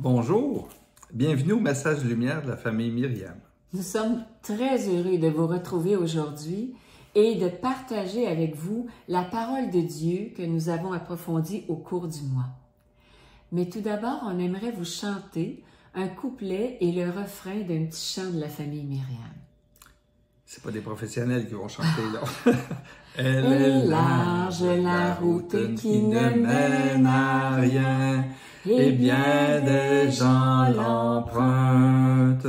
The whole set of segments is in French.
Bonjour, bienvenue au message lumière de la famille Myriam. Nous sommes très heureux de vous retrouver aujourd'hui et de partager avec vous la parole de Dieu que nous avons approfondie au cours du mois. Mais tout d'abord, on aimerait vous chanter un couplet et le refrain d'un petit chant de la famille Myriam. C'est pas des professionnels qui vont chanter, là. Elle est large la route qui ne mène à rien, et bien des gens l'empruntent.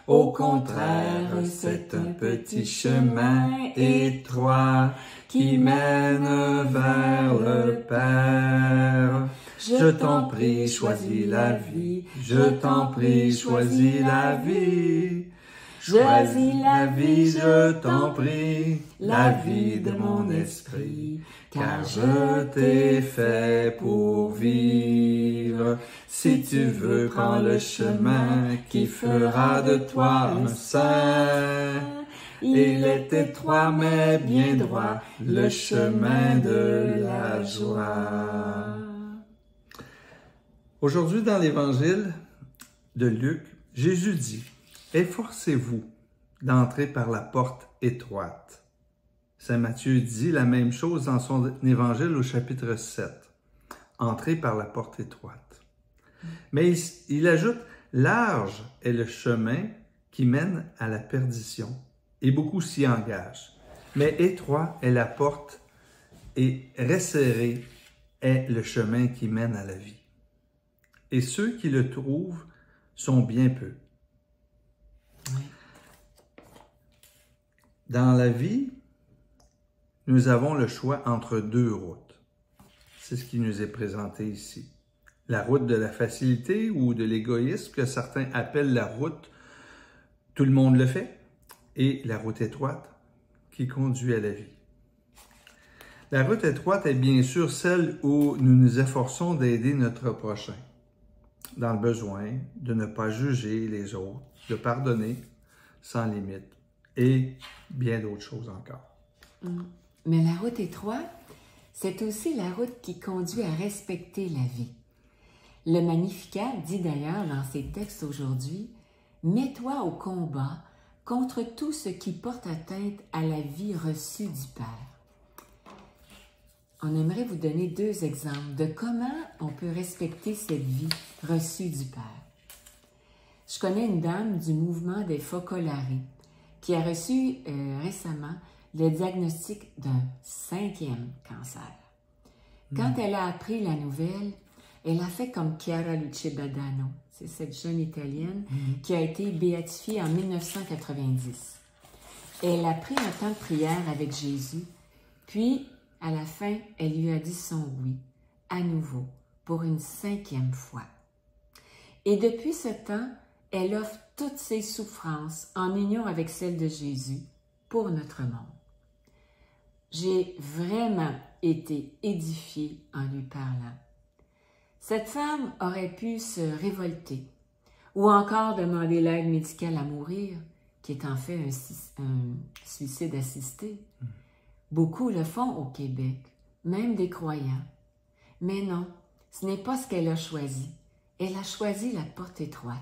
Au contraire, c'est un petit chemin étroit qui mène vers le Père. Je t'en prie, choisis la vie. Je t'en prie, choisis la vie. Choisis la vie, je t'en prie, la vie de mon esprit, car je t'ai fait pour vivre. Si tu veux, prends le chemin qui fera de toi un saint. Il est étroit mais bien droit, le chemin de la joie. Aujourd'hui, dans l'évangile de Luc, Jésus dit: efforcez-vous d'entrer par la porte étroite. Saint Matthieu dit la même chose dans son évangile au chapitre 7. Entrez par la porte étroite. Mais il ajoute: large est le chemin qui mène à la perdition, et beaucoup s'y engagent. Mais étroit est la porte, et resserré est le chemin qui mène à la vie. Et ceux qui le trouvent sont bien peu. Dans la vie, nous avons le choix entre deux routes. C'est ce qui nous est présenté ici. La route de la facilité ou de l'égoïsme, que certains appellent la route « tout le monde le fait », et la route étroite qui conduit à la vie. La route étroite est bien sûr celle où nous nous efforçons d'aider notre prochain, dans le besoin, de ne pas juger les autres, de pardonner sans limite, et bien d'autres choses encore. Mais la route étroite, c'est aussi la route qui conduit à respecter la vie. Le Magnificat dit d'ailleurs dans ses textes aujourd'hui: « Mets-toi au combat contre tout ce qui porte atteinte à la vie reçue du Père. » On aimerait vous donner deux exemples de comment on peut respecter cette vie reçue du Père. Je connais une dame du mouvement des Focolari qui a reçu récemment le diagnostic d'un 5e cancer. Quand elle a appris la nouvelle, elle a fait comme Chiara Luce Badano, c'est cette jeune Italienne qui a été béatifiée en 1990. Elle a pris un temps de prière avec Jésus, puis à la fin, elle lui a dit son oui, à nouveau, pour une 5e fois. Et depuis ce temps, elle offre toutes ses souffrances en union avec celles de Jésus pour notre monde. J'ai vraiment été édifiée en lui parlant. Cette femme aurait pu se révolter ou encore demander l'aide médicale à mourir, qui est en fait un suicide assisté. Beaucoup le font au Québec, même des croyants. Mais non, ce n'est pas ce qu'elle a choisi. Elle a choisi la porte étroite.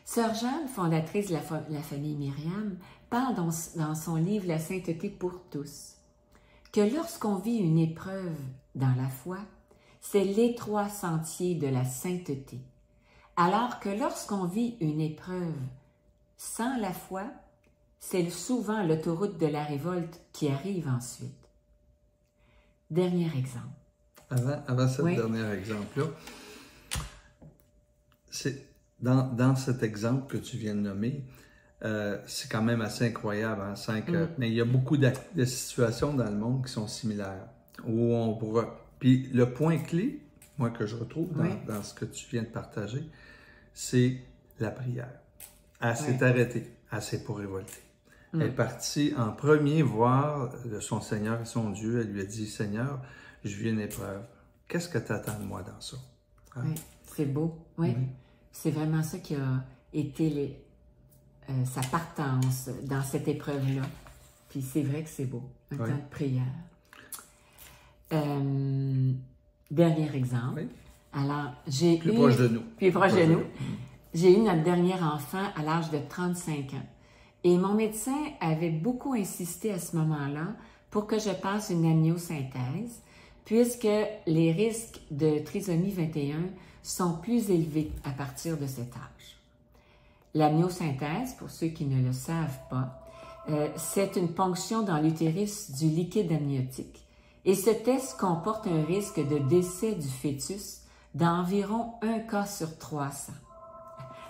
Sœur Jeanne, fondatrice de la famille Myriam, parle dans son livre « La sainteté pour tous » que lorsqu'on vit une épreuve dans la foi, c'est l'étroit sentier de la sainteté, alors que lorsqu'on vit une épreuve sans la foi, c'est souvent l'autoroute de la révolte qui arrive ensuite. Dernier exemple. Avant ce dernier exemple-là, dans cet exemple que tu viens de nommer, c'est quand même assez incroyable. Hein? Mais il y a beaucoup de situations dans le monde qui sont similaires. Où on pourra... Puis le point clé, moi, que je retrouve dans ce que tu viens de partager, c'est la prière. Elle s'est arrêtée. Elle s'est pas révoltée. Elle est partie en premier voir son Seigneur et son Dieu. Elle lui a dit: Seigneur, je vis une épreuve. Qu'est-ce que tu attends de moi dans ça? Hein? Oui, c'est beau. Oui. C'est vraiment ça qui a été sa partance dans cette épreuve-là. Puis c'est vrai que c'est beau, un temps de prière. Dernier exemple. Alors, j'ai Plus proche de nous. Plus proche de nous. J'ai eu notre dernier enfant à l'âge de 35 ans. Et mon médecin avait beaucoup insisté à ce moment-là pour que je passe une amniosynthèse, puisque les risques de trisomie 21 sont plus élevés à partir de cet âge. L'amniosynthèse, pour ceux qui ne le savent pas, c'est une ponction dans l'utérus du liquide amniotique. Et ce test comporte un risque de décès du fœtus d'environ 1 cas sur 300.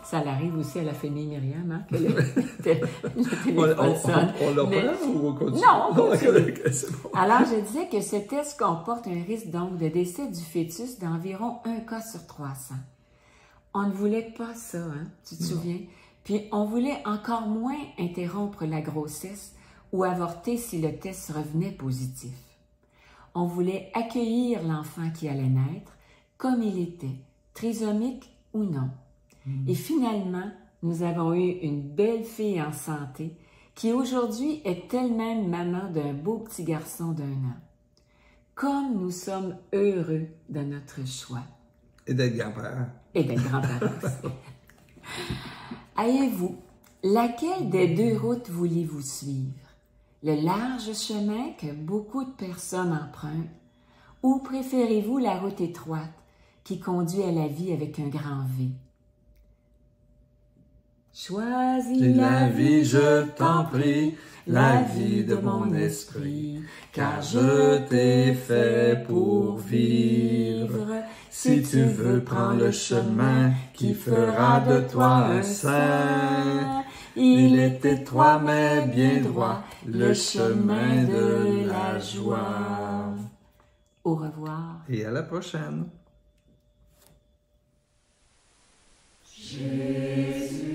Ça l'arrive aussi à la famille Myriam, hein, que le téléphone sonne. On le prend ou on continue? Non, on continue. C'est bon. Alors, je disais que ce test comporte un risque donc de décès du fœtus d'environ 1 cas sur 300. On ne voulait pas ça, hein, tu te souviens? Puis, on voulait encore moins interrompre la grossesse ou avorter si le test revenait positif. On voulait accueillir l'enfant qui allait naître comme il était, trisomique ou non. Et finalement, nous avons eu une belle fille en santé qui aujourd'hui est elle-même maman d'un beau petit garçon d'1 an. Comme nous sommes heureux de notre choix. Et d'être grand-père. Et d'être grand-parents aussi. Ayez-vous, laquelle des 2 routes vouliez-vous suivre? Le large chemin que beaucoup de personnes empruntent ou préférez-vous la route étroite qui conduit à la vie avec un grand V? Choisis la vie, je t'en prie, la vie de mon esprit, car je t'ai fait pour vivre. Si tu veux, prends le chemin qui fera de toi un saint. Il est étroit mais bien droit, le chemin de la joie. Au revoir. Et à la prochaine. Jésus.